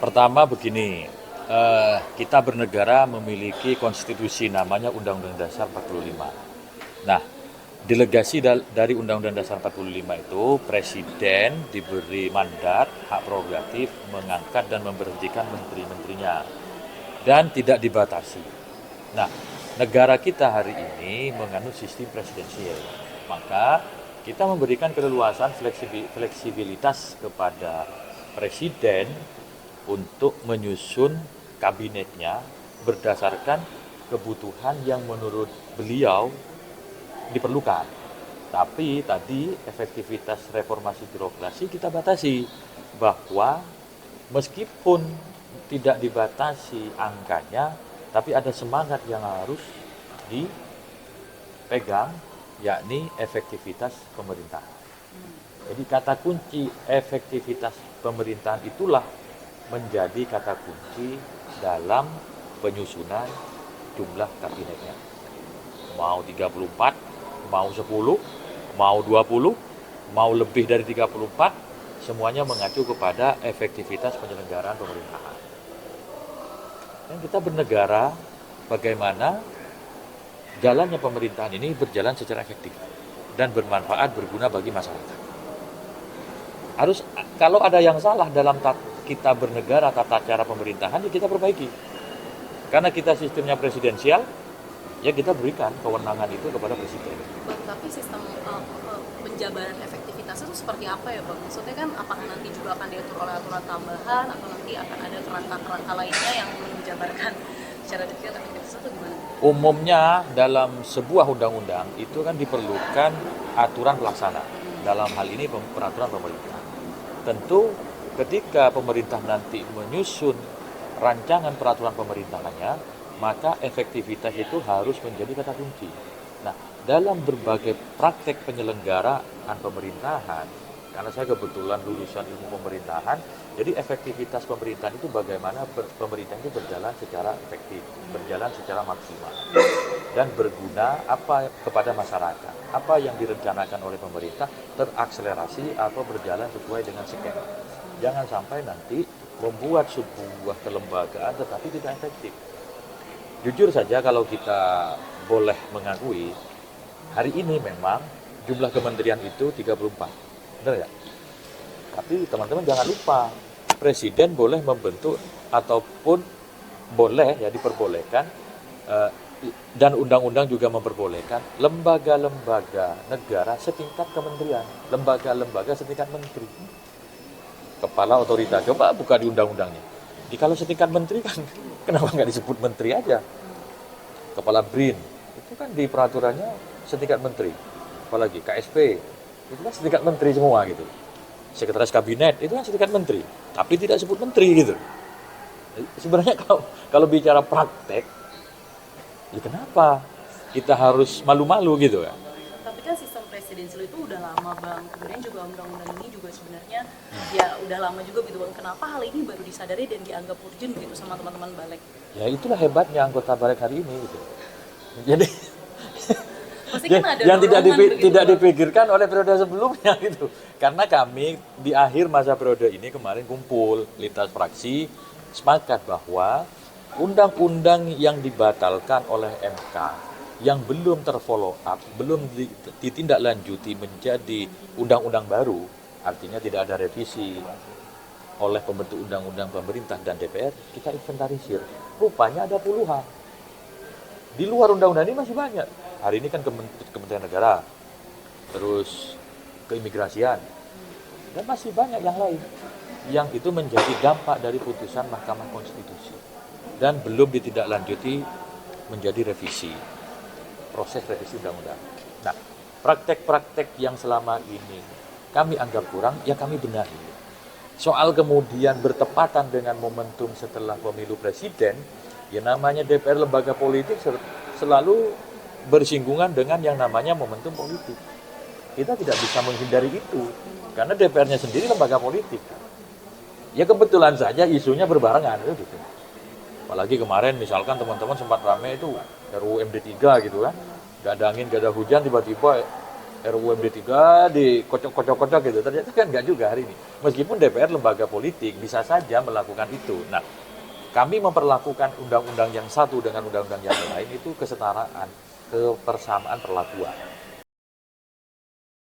Pertama begini, kita bernegara memiliki konstitusi namanya Undang-Undang Dasar 45. Nah, delegasi dari Undang-Undang Dasar 45 itu Presiden diberi mandat, hak prerogatif mengangkat dan memberhentikan menteri-menterinya dan tidak dibatasi. Nah, negara kita hari ini menganut sistem presidensial, maka kita memberikan keleluasan fleksibilitas kepada Presiden untuk menyusun kabinetnya berdasarkan kebutuhan yang menurut beliau diperlukan. Tapi tadi efektivitas reformasi birokrasi kita batasi bahwa meskipun tidak dibatasi angkanya, tapi ada semangat yang harus dipegang, yakni efektivitas pemerintahan. Jadi kata kunci efektivitas pemerintahan itulah menjadi kata kunci dalam penyusunan jumlah kabinetnya. Mau 34, mau 10, mau 20, mau lebih dari 34, semuanya mengacu kepada efektivitas penyelenggaraan pemerintahan. Dan kita bernegara bagaimana jalannya pemerintahan ini berjalan secara efektif dan bermanfaat, berguna bagi masyarakat. Harus kalau ada yang salah dalam kita bernegara, tata cara pemerintahan, ya kita perbaiki. Karena kita sistemnya presidensial, ya kita berikan kewenangan itu kepada presiden. Bang, tapi sistem penjabaran efektivitasnya itu seperti apa ya Bang? Maksudnya kan apakah nanti juga akan diatur oleh aturan tambahan atau nanti akan ada kerangka-kerangka lainnya yang menjabarkan secara detail efektivitas itu gimana? Umumnya dalam sebuah undang-undang itu kan diperlukan aturan pelaksana. Dalam hal ini peraturan pemerintah. Tentu ketika pemerintah nanti menyusun rancangan peraturan pemerintahannya, maka efektivitas itu harus menjadi kata kunci. Nah, dalam berbagai praktek penyelenggaraan pemerintahan, karena saya kebetulan lulusan ilmu pemerintahan, jadi efektivitas pemerintahan itu bagaimana pemerintah itu berjalan secara efektif, berjalan secara maksimal, dan berguna apa kepada masyarakat. Apa yang direncanakan oleh pemerintah terakselerasi atau berjalan sesuai dengan skema. Jangan sampai nanti membuat sebuah kelembagaan tetapi tidak efektif. Jujur saja kalau kita boleh mengakui, hari ini memang jumlah kementerian itu 34. Benar ya? Tapi teman-teman jangan lupa, Presiden boleh membentuk ataupun boleh ya diperbolehkan dan undang-undang juga memperbolehkan lembaga-lembaga negara setingkat kementerian, lembaga-lembaga setingkat menteri. Kepala otorita, coba buka di undang-undangnya. Jadi kalau setingkat menteri kan, kenapa nggak disebut menteri aja? Kepala BRIN, itu kan di peraturannya setingkat menteri. Apalagi KSP, itu kan setingkat menteri semua gitu. Sekretaris kabinet, itu kan setingkat menteri. Tapi tidak sebut menteri gitu. Sebenarnya kalau bicara praktek, ya kenapa kita harus malu-malu gitu ya? Tapi kan sistem presidensial itu udah lama Bang, kemudian juga undang-undang ini juga sebenarnya ya udah lama juga gitu Bang. Kenapa hal ini baru disadari dan dianggap urgent gitu sama teman-teman Balik? Ya itulah hebatnya anggota Balik hari ini gitu. Jadi Kan ada yang tidak Bang. dipikirkan oleh periode sebelumnya gitu. Karena kami di akhir masa periode ini kemarin kumpul lintas fraksi sepakat bahwa undang-undang yang dibatalkan oleh MK yang belum terfollow up, belum ditindaklanjuti menjadi undang-undang baru, artinya tidak ada revisi oleh pembentuk undang-undang pemerintah dan DPR, kita inventarisir. Rupanya ada puluhan. Di luar undang-undang ini masih banyak. Hari ini kan Kementerian Negara, terus keimigrasian, dan masih banyak yang lain yang itu menjadi dampak dari putusan Mahkamah Konstitusi dan belum ditindaklanjuti menjadi revisi, proses revisi undang-undang. Nah, praktek-praktek yang selama ini kami anggap kurang, ya kami benahi. Soal kemudian bertepatan dengan momentum setelah pemilu presiden, ya namanya DPR lembaga politik selalu bersinggungan dengan yang namanya momentum politik. Kita tidak bisa menghindari itu, karena DPR-nya sendiri lembaga politik. Ya kebetulan saja isunya berbarengan gitu. Apalagi kemarin misalkan teman-teman sempat ramai itu RUU MD3 gitu kan. Gak ada angin, gak ada hujan, tiba-tiba RUU MD 3 dikocok-kocok gitu. Ternyata kan nggak juga hari ini. Meskipun DPR lembaga politik bisa saja melakukan itu. Nah, kami memperlakukan undang-undang yang satu dengan undang-undang yang lain itu kesetaraan, kebersamaan perlakuan.